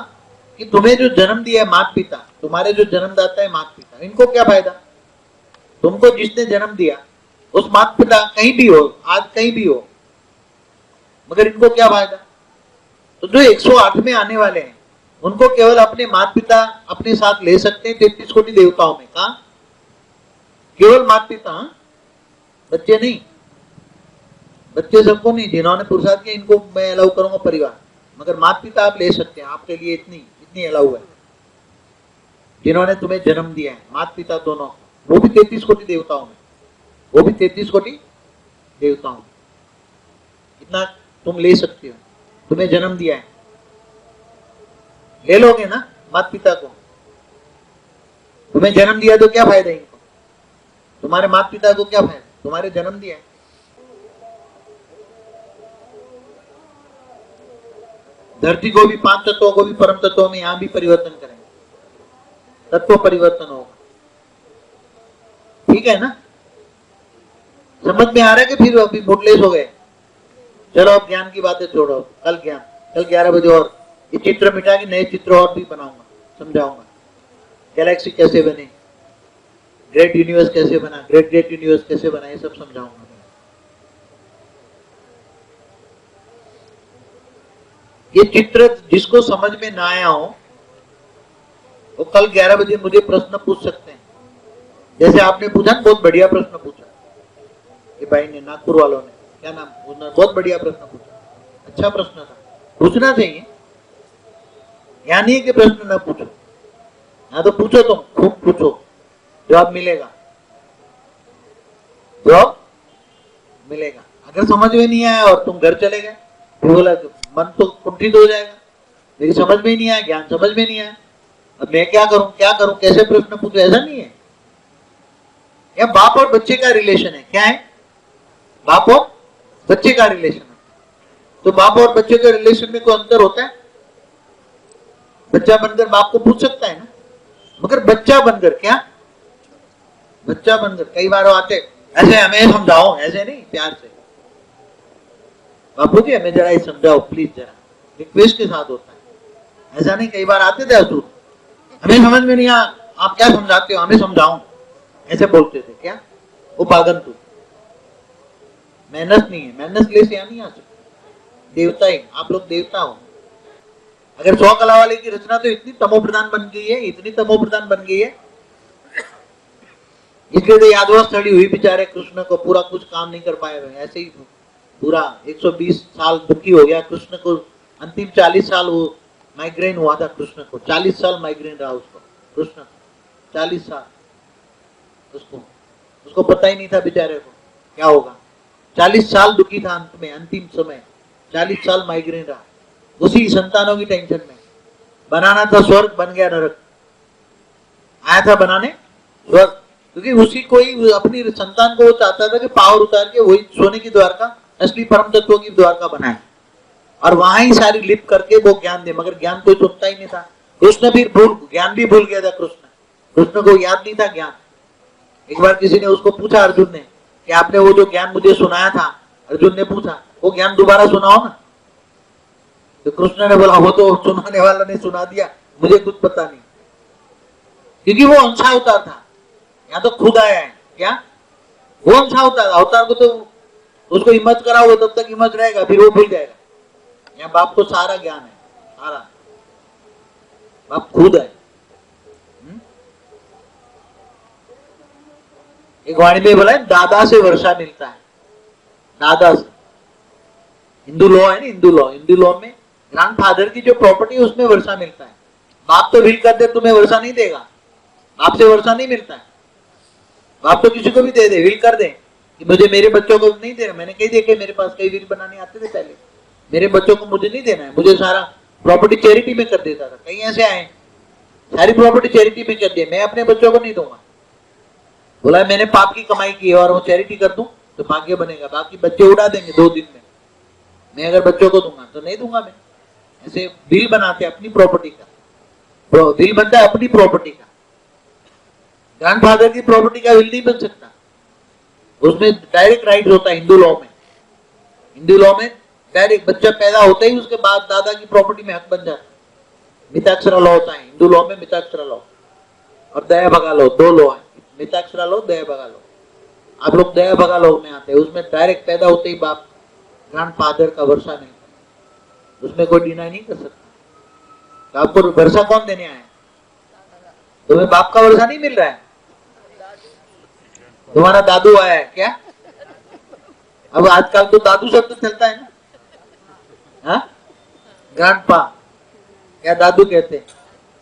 कि तुम्हें जो जन्म दिया है माता पिता, तुम्हारे जो जन्मदाता है माता पिता, इनको क्या फायदा? तुमको जिसने जन्म दिया उस माता पिता कहीं भी हो, आज कहीं भी हो, मगर इनको क्या फायदा? तो जो 108 में आने वाले हैं उनको केवल अपने माता पिता अपने साथ ले सकते हैं 33 कोटि देवताओं में। कहा? केवल माता पिता, बच्चे नहीं, बच्चे सबको नहीं, जिन्होंने पुरुषार्थ किया इनको मैं अलाउ करूंगा परिवार, मगर माता पिता आप ले सकते हैं, आपके लिए इतनी अलाउ है। जिन्होंने तुम्हें जन्म दिया है माता पिता दोनों, वो भी 33 कोटि देवताओं में, वो भी 33 कोटि देवताओं में, इतना तुम ले सकते हो। तुम्हें जन्म दिया है, ले लोगे ना माता पिता को? तुम्हें जन्म दिया तो क्या फायदा इनको? तुम्हारे माता पिता को क्या फायदा? तुम्हारे जन्म दिया है। धरती को भी, 5 तत्वों को भी परम तत्वों में यहां भी परिवर्तन करेंगे, तत्व परिवर्तन होगा। ठीक है ना? समझ में आ रहा है कि फिर अभी बुटलेस हो गए? चलो अब ज्ञान की बातें छोड़ो, कल 11 बजे और ये चित्र मिटा के नए चित्र और भी बनाऊंगा, समझाऊंगा गैलेक्सी कैसे बने, ग्रेट यूनिवर्स कैसे बना, ग्रेट यूनिवर्स कैसे बना, ये सब समझाऊंगा। ये चित्र जिसको समझ में ना आया हो वो कल 11 बजे मुझे प्रश्न पूछ सकते हैं, जैसे आपने पूछा, बहुत बढ़िया प्रश्न पूछा ये भाई ने, नागपुर वालों ने, क्या नाम, उन्होंने बहुत बढ़िया प्रश्न पूछा, अच्छा प्रश्न था, पूछना चाहिए। यहाँ नहीं है कि प्रश्न ना पूछो, यहाँ तो पूछो, तुम खूब पूछो, जवाब मिलेगा, जवाब मिलेगा। अगर समझ में नहीं आया और तुम घर चले गए, फिर बोला मन तो कुंठित हो जाएगा, मेरी समझ में नहीं आया, ज्ञान समझ में नहीं आया, अब मैं क्या करूं कैसे प्रश्न पूछूं? ऐसा नहीं है। या बाप और बच्चे का रिलेशन है, क्या है? बाप और बच्चे का रिलेशन है। तो बाप और बच्चे के रिलेशन में कोई अंतर होता है? बच्चा बनकर बाप को पूछ सकता है ना, मगर बच्चा बनकर, क्या बच्चा बनकर कई बार आते ऐसे, हमें समझाओ, ऐसे नहीं, प्यार से, बापू जी हमें जरा ही समझाओ प्लीज, जरा रिक्वेस्ट के साथ होता है, ऐसा नहीं। कई बार आते थे असुर, हमें समझ में नहीं आ, आप क्या समझाते हो, हमें समझाओ, ऐसे बोलते थे। क्या? वो पागल तू, मेहनत नहीं है, मेहनत ले से यहाँ नहीं आ सकते, देवता ही, आप लोग देवता हो। अगर 100 कला वाले की रचना तो इतनी तमो प्रधान बन गई है, इतनी तमो प्रधान बन गई है, इसलिए तो यादवास्थली हुई बेचारे कृष्ण को, पूरा कुछ काम नहीं कर पाए हुए, ऐसे ही पूरा 120 साल दुखी हो गया कृष्ण को। अंतिम 40 साल वो माइग्रेन हुआ था कृष्ण को, 40 साल माइग्रेन रहा उसको, कृष्ण 40 साल, उसको पता ही नहीं था बेचारे को क्या होगा। 40 साल दुखी था, अंत में अंतिम समय 40 साल माइग्रेन रहा, उसी संतानों की टेंशन में। बनाना था स्वर्ग, बन गया नरक। आया था बनाने स्वर्ग, क्योंकि उसी कोई अपनी संतान को वो चाहता था कि पावर उतार के वही सोने की द्वारका, असली परम तत्वों की द्वारका बनाए और वहां ही सारी लिप करके वो ज्ञान दे, मगर ज्ञान कोई सुनता ही नहीं था। कृष्ण भी ज्ञान भी भूल गया था। कृष्ण को याद नहीं था ज्ञान। एक बार किसी ने उसको पूछा, अर्जुन ने, कि आपने वो जो ज्ञान मुझे सुनाया था, अर्जुन ने पूछा, वो ज्ञान दोबारा सुनाओ ना। तो कृष्ण ने बोला, वो तो सुनाने वाला ने सुना दिया, मुझे कुछ पता नहीं, क्योंकि वो अंशावतार था। यहाँ तो खुद आया है क्या, वो अंशावतार, अवतार को तो उसको हिम्मत कराओगे तब तक हिम्मत रहेगा, फिर वो भूल जाएगा। यहाँ बाप को सारा ज्ञान है, सारा बाप खुद है। एक वाणी में बोला है, दादा से वर्षा मिलता है, दादा से। हिंदू लॉ है ना, हिंदू लॉ में ग्रैंडफादर की जो प्रॉपर्टी है उसमें वर्षा मिलता है। बाप तो विल कर दे तुम्हें वर्षा नहीं देगा, बाप से वर्षा नहीं मिलता है। बाप तो किसी को भी दे दे, विल कर दे कि मुझे मेरे बच्चों को नहीं देना। मैंने कई देखे, मेरे पास कई विल बनाने आते थे पहले, मेरे बच्चों को मुझे नहीं देना है, मुझे सारा प्रॉपर्टी चैरिटी में कर देता था। कई ऐसे आए, सारी प्रॉपर्टी चैरिटी में कर दिया, मैं अपने बच्चों को नहीं दूंगा। बोला मैंने पाप की कमाई की है और वो चैरिटी कर दूं तो भाग्य बनेगा, बाकी बच्चे उड़ा देंगे 2 दिन में। मैं अगर बच्चों को दूंगा तो नहीं दूंगा मैं। ऐसे बिल बनाते अपनी प्रॉपर्टी का, बिल बनता है अपनी प्रॉपर्टी का। ग्रैंडफादर की प्रॉपर्टी का बिल नहीं बन सकता, उसमें डायरेक्ट राइट होता है। हिंदू लॉ में डायरेक्ट बच्चा पैदा होता ही उसके बाद दादा की प्रॉपर्टी में हक बन जाता है। मिताक्षरा लॉ होता है हिंदू लॉ में, मिताक्षरा लॉ और दया भगा लॉ, 2 लॉ है, मिताक्षरा लॉ, दया भगा लॉ। आप लोग दया भगा लॉ में आते हैं, उसमें डायरेक्ट पैदा होते ही बाप ग्रैंडफादर का वर्षा नहीं, उसमें कोई डिनाई नहीं कर सकता। तो आपको वर्षा कौन देने आया है? तुम्हें बाप का वर्षा नहीं मिल रहा है, तुम्हारा दादू आया है क्या? अब आजकल तो दादू शब्द चलता है ना, ग्रैंडपा क्या दादू कहते हैं।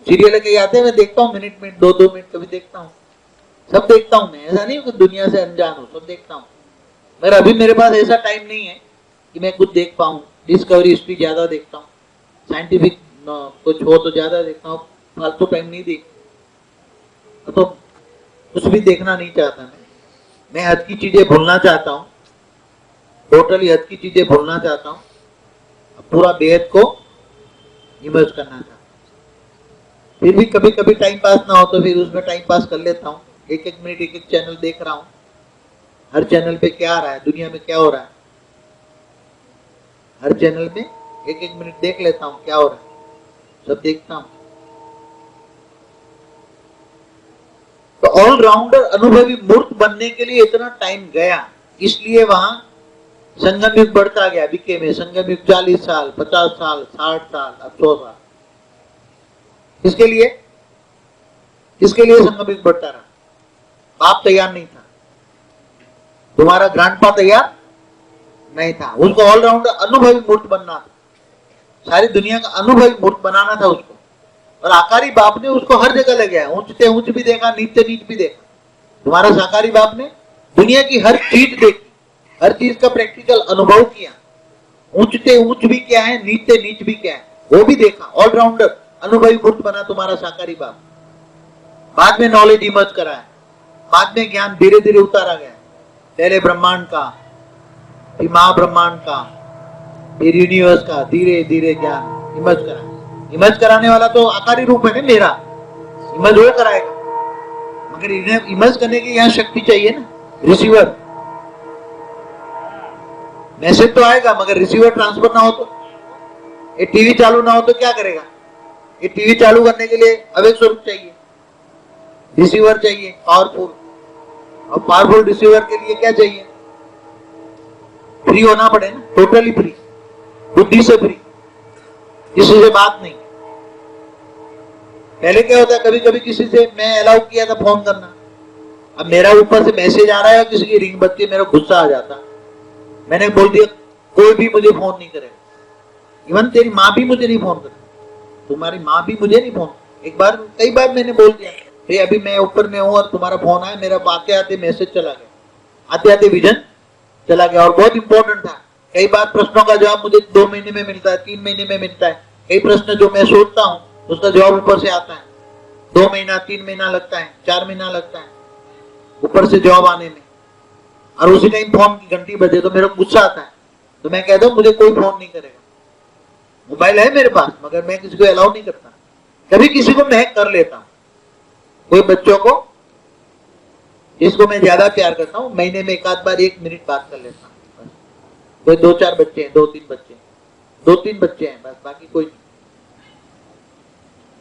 सीरियल कहीं आते हैं, मैं देखता हूँ मिनट 2-2 मिनट कभी देखता हूँ, सब देखता हूँ मैं, ऐसा नहीं कि दुनिया से अनजान हूँ, सब देखता हूँ। मगर अभी मेरे पास ऐसा टाइम नहीं है कि मैं कुछ देख पाऊँ। डिस्कवरी हिस्ट्री ज्यादा देखता हूँ, साइंटिफिक कुछ हो तो ज्यादा देखता हूँ, फालतू टाइम नहीं देख, तो कुछ भी देखना नहीं चाहता मैं हद की चीजें भूलना चाहता हूँ, टोटली हद की चीजें भूलना चाहता हूँ, पूरा बेहद को इमर्ज करना चाहता हूँ। फिर भी कभी कभी टाइम पास ना हो तो फिर उसमें टाइम पास कर लेता हूँ। 1-1 मिनट 1-1 चैनल देख रहा हूँ, हर चैनल पे क्या आ रहा है, दुनिया में क्या हो रहा है, हर चैनल में 1-1 मिनट देख लेता हूँ क्या हो रहा है, सब देखता हूँ। तो ऑलराउंडर अनुभवी मूर्त बनने के लिए इतना टाइम गया, इसलिए वहां संगम युग बढ़ता गया। बीके में संगम युग 40 साल, 50 साल, 60 साल, अब 100 साल। किसके लिए संगम युग बढ़ता रहा? बाप तैयार नहीं था, तुम्हारा ग्रैंडपा तैयार नहीं था, उसको ऑलराउंडर अनुभवी मूर्त बनना था, सारी दुनिया का अनुभवी मूर्त बनाना था उसको। और आकारी बाप ने उसको हर जगह ले गया, ऊंचते ऊंच भी देखा, नीचे नीच भी देखा। तुम्हारा साकारी बाप ने दुनिया की हर चीज देखी, हर चीज का प्रैक्टिकल अनुभव किया, ऊंचते ऊंच भी क्या है, नीचे नीच भी क्या है, वो भी देखा। ऑलराउंडर अनुभवी मूर्त बना तुम्हारा साकारी बाप। बाद में नॉलेज इमर्ज कराया, बाद में ज्ञान धीरे धीरे उतारा गया, पहले ब्रह्मांड का, फिर महाब्रह्मांड का, फिर यूनिवर्स का, धीरे धीरे ज्ञान इमर्ज कराया। इमर्ज कराने वाला तो आकारी रूप है ना मेरा, इमर्ज वो कराएगा, मगर इन्हें इमर्ज करने की यहाँ शक्ति चाहिए ना, रिसीवर। मैसेज तो आएगा मगर रिसीवर ट्रांसफर ना हो तो, ये टीवी चालू ना हो तो क्या करेगा? ये टीवी चालू करने के लिए अवेग स्वरूप चाहिए, रिसीवर चाहिए पावरफुल, और पावरफुल रिसीवर के लिए क्या चाहिए? फ्री होना पड़े ना, टोटली फ्री, बुद्धि से फ्री, किसी से बात नहीं। पहले क्या होता है, कभी कभी किसी से मैं अलाउ किया था फोन करना, अब मेरा ऊपर से मैसेज आ रहा है और किसी की रिंग बजती है, मेरा गुस्सा आ जाता, मैंने बोल दिया कोई भी मुझे फोन नहीं करेगा, इवन तेरी माँ भी मुझे नहीं फोन करेगी, तुम्हारी माँ भी मुझे नहीं फोन। एक बार कई बार मैंने बोल दिया, भाई अभी मैं ऊपर में हूँ और तुम्हारा फोन आया, मेरा आते आते मैसेज चला गया, आते आते विजन चला गया, और बहुत इंपॉर्टेंट था। कई बार प्रश्नों का जवाब मुझे 2 महीने में मिलता है, 3 महीने में मिलता है। कई प्रश्न जो मैं सोचता हूँ उसका जवाब ऊपर से आता है, 2 महीना 3 महीना लगता है, 4 महीना लगता है ऊपर से जॉब आने में, और उसी टाइम फोन की घंटी बजे तो मेरे को गुस्सा आता है, तो मैं कहता हूँ मुझे कोई फोन नहीं करेगा। मोबाइल है मेरे पास मगर मैं किसी को अलाउ नहीं करता। कभी किसी को मैं कर लेता हूँ, कोई बच्चों को जिसको मैं ज्यादा प्यार करता हूँ महीने में एक आध बार 1 मिनट बात कर लेता हूँ। कोई 2-4 बच्चे हैं, 2-3 बच्चे हैं, 2-3 बच्चे हैं बस, बाकी कोई नहीं।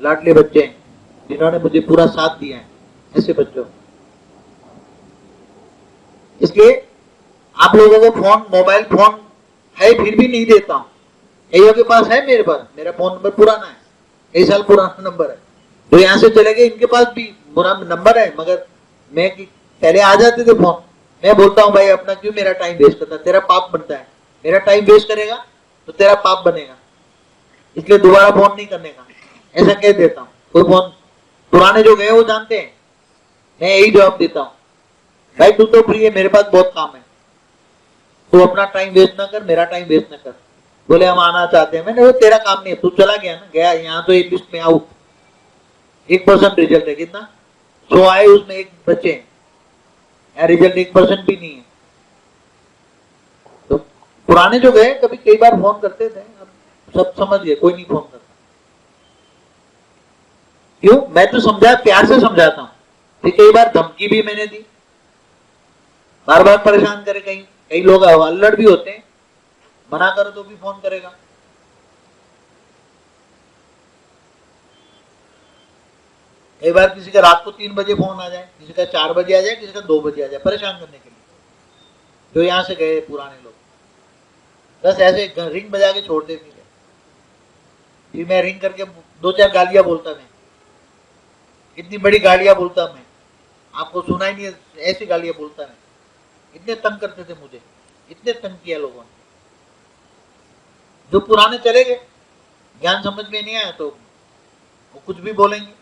लाडले बच्चे हैं जिन्होंने मुझे पूरा साथ दिया है, ऐसे बच्चों। इसलिए आप लोगों को फोन, मोबाइल फोन है फिर भी नहीं देता हूं। कईयों के पास है, मेरे पास मेरा फोन नंबर पुराना है, कई साल पुराना नंबर है, तो यहां से चले गए, इनके पास भी पुराना नंबर है, मगर मैं पहले आ जाते थे फोन। मैं बोलता हूं भाई अपना क्यों मेरा टाइम वेस्ट करता, तेरा पाप बनता है, मेरा टाइम वेस्ट करेगा तो तेरा पाप बनेगा, इसलिए दोबारा फोन नहीं करने का, ऐसा कह देता हूं। कोई फोन पुराने जो गए वो जानते हैं, मैं यही जवाब देता हूं, भाई तू तो फ्री है, मेरे पास बहुत काम है, तू अपना टाइम वेस्ट ना कर, मेरा टाइम वेस्ट ना कर। बोले हम आना चाहते हैं, मैंने वो तेरा काम नहीं है, तू चला गया ना, गया यहाँ तो एक लिस्ट में आउट, 1% रिजल्ट है, कितना 100 आए उसमें 1 बचे हैं, यहाँ रिजल्ट 1% भी नहीं है। तो पुराने जो गए कभी कई बार फोन करते थे, अब सब समझ गए कोई नहीं फोन करता। क्यों? मैं तो समझा, प्यार से समझाता हूँ, फिर कई बार धमकी भी मैंने दी, बार बार परेशान करे। कई लोग अल्लड़ भी होते हैं, मना करो तो भी फोन करेगा। कई बार किसी का रात को 3 बजे फोन आ जाए, किसी का 4 बजे आ जाए, किसी का 2 बजे आ जाए, परेशान करने के लिए। जो यहां से गए पुराने लोग बस ऐसे रिंग बजा के छोड़ देते थे, फिर मैं रिंग करके 2-4 गालियां बोलता, मैं इतनी बड़ी गालियां बोलता, मैं आपको सुना ही नहीं, ऐसी गालियां बोलता मैं। इतने तंग करते थे मुझे, इतने तंग किया लोगों ने। जो पुराने चले गए, ज्ञान समझ में नहीं आया तो वो कुछ भी बोलेंगे,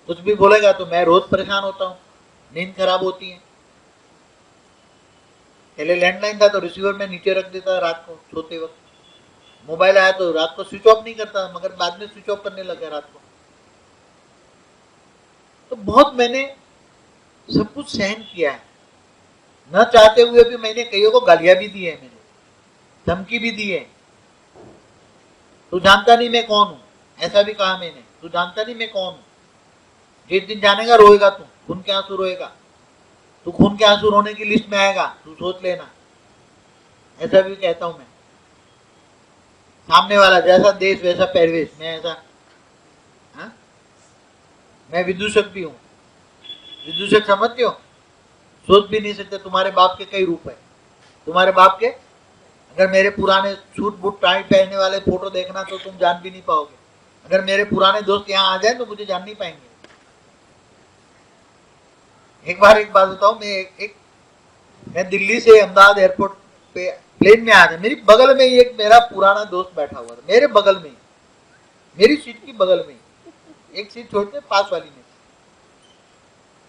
कुछ भी बोलेगा तो मैं रोज परेशान होता हूँ, नींद खराब होती है। पहले लैंडलाइन था तो रिसीवर में नीचे रख देता रात को सोते वक्त, मोबाइल आया तो रात को स्विच ऑफ नहीं करता, मगर बाद में स्विच ऑफ करने लगा रात को। तो बहुत मैंने सब कुछ सहन किया है, न चाहते हुए भी मैंने कईयों को गालियां भी दी है, मैंने धमकी भी दी है। तू जानता नहीं मैं कौन हूं, ऐसा भी कहा मैंने, तू जानता नहीं मैं कौन हूं, जिस दिन जानेगा रोएगा, तू खून के आंसू रोएगा, तू खून के आंसू रोने की लिस्ट में आएगा, तू सोच लेना, ऐसा भी कहता हूं मैं। सामने वाला जैसा देश वैसा पहरवेश, मैं ऐसा, हा? मैं विदूषक भी हूं, विदूषक समझते हो, सोच भी नहीं सकते। तुम्हारे बाप के कई रूप है, तुम्हारे बाप के अगर मेरे पुराने सूट बूट टाइट पहनने वाले फोटो देखना तो तुम जान भी नहीं पाओगे। अगर मेरे पुराने दोस्त यहाँ आ जाए तो मुझे जान नहीं पाएंगे। एक बात बताऊं, मैं दिल्ली से अहमदाबाद एयरपोर्ट पे प्लेन में आया था, मेरी बगल में ही एक मेरा पुराना दोस्त बैठा हुआ था, मेरे बगल में, मेरी सीट की बगल में, एक सीट छोड़ते पास वाली में।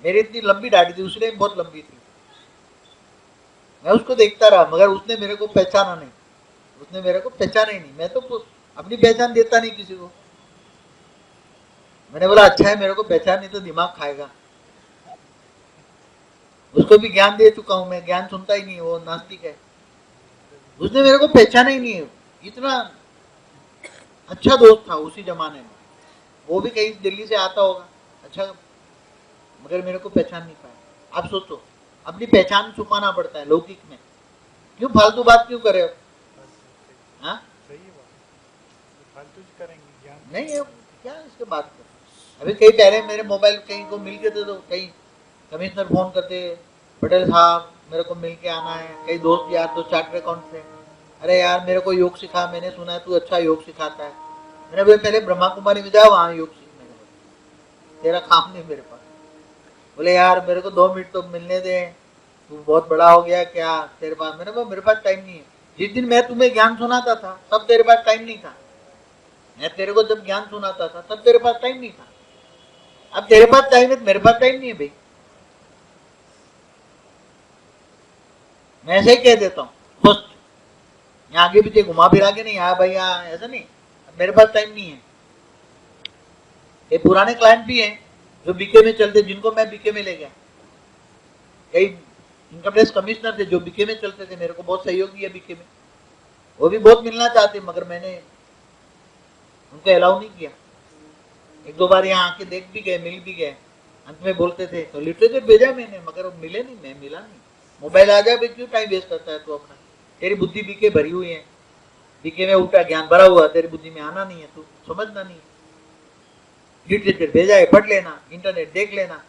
मेरी इतनी लंबी दाढ़ी थी, उसने बहुत लंबी थी, मैं उसको देखता रहा, मगर उसने मेरे को पहचाना नहीं, उसने मेरे को पहचाना ही नहीं। मैं तो अपनी पहचान देता नहीं किसी को। मैंने बोला अच्छा है मेरे को पहचान नहीं तो दिमाग खाएगा। उसको भी ज्ञान दे चुका हूं मैं, ज्ञान सुनता ही नहीं, वो नास्तिक है। उसने मेरे को पहचाना ही नहीं है, इतना अच्छा दोस्त था उसी जमाने में। वो भी कहीं दिल्ली से आता होगा, अच्छा, मगर मेरे को पहचान नहीं पाया। आप सोचो, अपनी पहचान छुपाना पड़ता है लौकिक में, क्यों फालतू बात क्यों करे? हाँ सही है बात, फालतू करेंगे ज्ञान नहीं है क्या इसके बात कर। अभी कई पहले मेरे मोबाइल कहीं को मिल के थे तो कहीं कमिश्नर फोन करते, पटेल साहब मेरे को मिल के आना है। कई दोस्त यार तो चार्टर्ड अकाउंट से, अरे यार मेरे को योग सिखा, मैंने सुना है तू अच्छा योग सिखाता है। मैंने बोले पहले ब्रह्मा कुमारी में जाओ, वहां योग सीखने, तेरा काम नहीं मेरे पास। बोले यार मेरे को 2 मिनट तो मिलने दे, तू बहुत बड़ा हो गया क्या तेरे पास? मैंने बोला मेरे पास टाइम नहीं है। जिस दिन मैं तुम्हें ज्ञान सुनाता था तब तेरे पास टाइम नहीं था। मैं तेरे को जब ज्ञान सुनाता था तब तेरे पास टाइम नहीं था। अब तेरे पास टाइम है तो मेरे पास टाइम नहीं है भाई। मैं ऐसे ही कह देता हूँ फर्स्ट, यहाँ आगे पीछे घुमा फिरा के नहीं, हाँ भाई हाँ, ऐसा नहीं। अब मेरे पास टाइम नहीं है। ये पुराने क्लाइंट भी हैं, जो बीके में चलते, जिनको मैं बीके में ले गया, कई इनकम टैक्स कमिश्नर थे जो बीके में चलते थे, मेरे को बहुत सहयोग दिया बीके में, वो भी बहुत मिलना चाहते, मगर मैंने उनको अलाउ नहीं किया। एक दो बार यहाँ आके देख भी गए, मिल भी गए, अंत में बोलते थे तो लिटरेचर भेजा मैंने, मगर वो मिले नहीं, मैं मिला नहीं। मोबाइल आ जाए, क्यों टाइम वेस्ट करता है तू अपना, तेरी बुद्धि बीके भरी हुई है, बीके में उल्टा ज्ञान भरा हुआ, तेरी बुद्धि में आना नहीं है, तू समझना नहीं है। लिटरेचर भेजा है, पढ़ लेना, इंटरनेट देख लेना।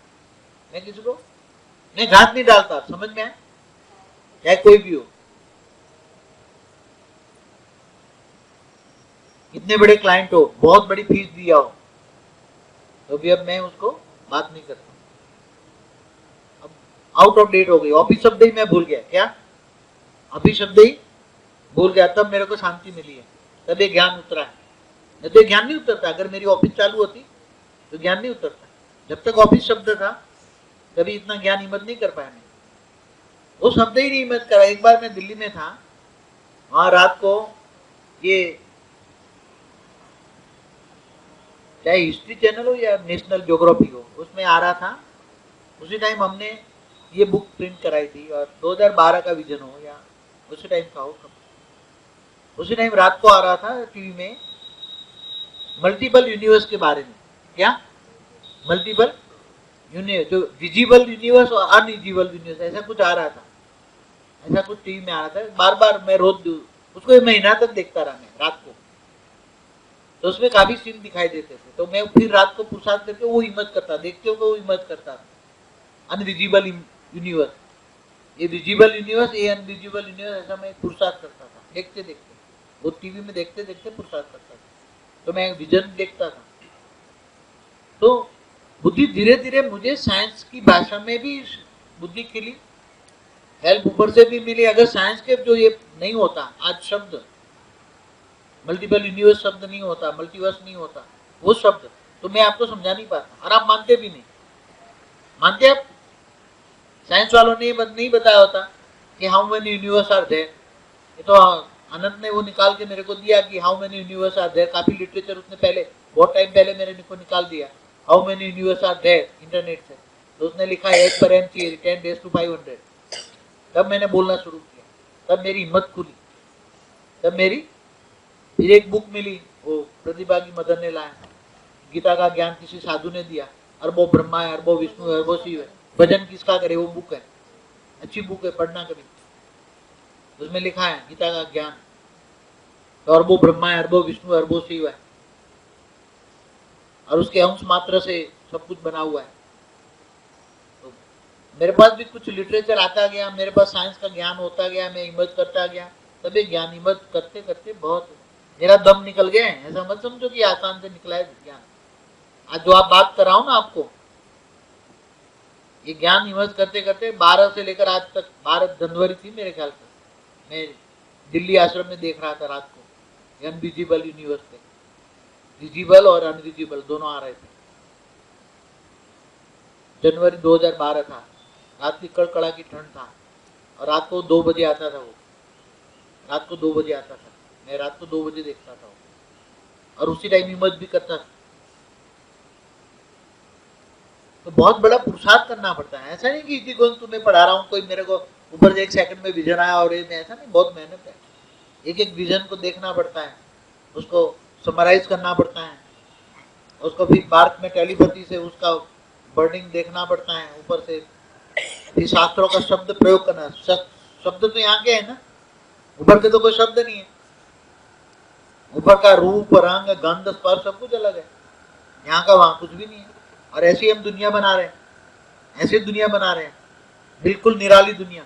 मैं किसी को मैं घात नहीं डालता, समझ में आए, चाहे कोई भी हो, कितने बड़े क्लाइंट हो, बहुत बड़ी फीस दिया हो, तो भी अब मैं उसको बात नहीं करता। अब आउट ऑफ डेट हो गई, ऑफिस शब्द ही मैं भूल गया, क्या ऑफिस शब्द ही भूल गया, तब मेरे को शांति मिली है, तब ये ज्ञान उतरा है। नहीं तो ये ज्ञान नहीं उतरता, अगर मेरी ऑफिस चालू होती तो ज्ञान नहीं उतरता। जब तक ऑफिस शब्द था कभी इतना ज्ञान हिम्मत नहीं कर पाया मैं, वो शब्द ही नहीं हिम्मत करा। एक बार मैं दिल्ली में था, वहां रात को ये चाहे हिस्ट्री चैनल हो या नेशनल ज्योग्राफी हो, उसमें आ रहा था, उसी टाइम हमने ये बुक प्रिंट कराई थी, और 2012 का विजन हो या उसी टाइम का हो, उसी टाइम रात को आ रहा था टीवी में मल्टीपल यूनिवर्स के बारे में। क्या मल्टीपल यूनिवर्स, जो विजिबल यूनिवर्स और अनविजिबल यूनिवर्स, ऐसा कुछ आ रहा था, ऐसा कुछ टीवी में आ रहा था। बार बार मैं रोज उसको एक महीना तक देखता रहा मैं रात को, तो उसमें काफी सीन दिखाई देते थे, तो मैं फिर रात को पुरुषार्थ करके वो हिम्मत करता, देखते हो वो हिम्मत करता था। अनविजिबल यूनिवर्स, ये विजिबल यूनिवर्स, ये अनविजिबल यूनिवर्स, ऐसा मैं पुरुषार्थ करता था देखते देखते, वो टीवी में देखते देखते पुरुषार्थ करता था, तो मैं विजन देखता था। तो बुद्धि धीरे धीरे मुझे साइंस की भाषा में भी बुद्धि खिली, हेल्प ऊपर से भी मिली। अगर साइंस के जो ये नहीं होता आज शब्द, मल्टीपल यूनिवर्स शब्द नहीं होता, मल्टीवर्स नहीं होता, वो शब्द तो मैं आपको समझा नहीं पाता, और आप मानते भी नहीं। मानते आप? साइंस वालों ने नहीं बताया होता कि how many universe are there, ये तो अनंत ने वो निकाल के मेरे को दिया कि how many universe are there. काफी लिटरेचर उसने पहले, बहुत टाइम पहले मेरे को निकाल दिया, how many universe are there, internet से। तो उसने लिखा 8 पर m थियरी 10⁵ तब मैंने बोलना शुरू किया, तब मेरी हिम्मत खुली, तब मेरी फिर एक बुक मिली, वो प्रतिभागी मदन ने लाया, गीता का ज्ञान किसी साधु ने दिया, अरबों ब्रह्मा है, अरबों विष्णु है, अरबों शिव है, भजन किसका करे, वो बुक है, अच्छी बुक है, पढ़ना कभी। उसमें लिखा है गीता का ज्ञान, तो अरबों ब्रह्मा है, अरबों विष्णु, अरबों शिव है, और उसके अंश मात्र से सब कुछ बना हुआ है। तो मेरे पास भी कुछ लिटरेचर आता गया, मेरे पास साइंस का ज्ञान होता गया, मैं हिम्मत करता गया, तभी ज्ञान हिम्मत करते करते बहुत मेरा दम निकल गया। ऐसा मत समझो कि आसान से निकला है ज्ञान। आज जो आप बात कर रहा हूं ना आपको, ये ज्ञान हिम्मत करते करते 12 से लेकर आज तक, 12 जनवरी थी मेरे ख्याल से, मैं दिल्ली आश्रम में देख रहा था रात को, अनविजिबल यूनिवर्स पे, विजिबल और अनविजिबल दोनों आ रहे थे। जनवरी 2012 था, रात की कड़कड़ा की ठंड था, और रात को 2 बजे आता था वो, रात को 2 बजे आता था, मैं रात को 2 बजे देखता था, और उसी टाइम हिम्मत भी करता था। तो बहुत बड़ा पुरुषार्थ करना पड़ता है, ऐसा नहीं कि इसी को तुम्हें पढ़ा रहा हूँ, कोई मेरे को ऊपर से 1 सेकंड में विजन आया और ये में, ऐसा नहीं, बहुत मेहनत है। एक एक विजन को देखना पड़ता है, उसको समराइज करना पड़ता है, उसको फिर पार्क में टेलीपैथी से उसका वर्डिंग देखना पड़ता है, ऊपर से फिर शास्त्रों का शब्द प्रयोग करना। शब्द तो यहाँ के है ना, ऊपर के तो कोई शब्द नहीं है, ऊपर का रूप, रंग, गंध, स्पर्श सब कुछ अलग है, यहाँ का वहां कुछ भी नहीं है। और ऐसी हम दुनिया बना रहे हैं, ऐसी दुनिया बना रहे हैं, बिल्कुल निराली दुनिया।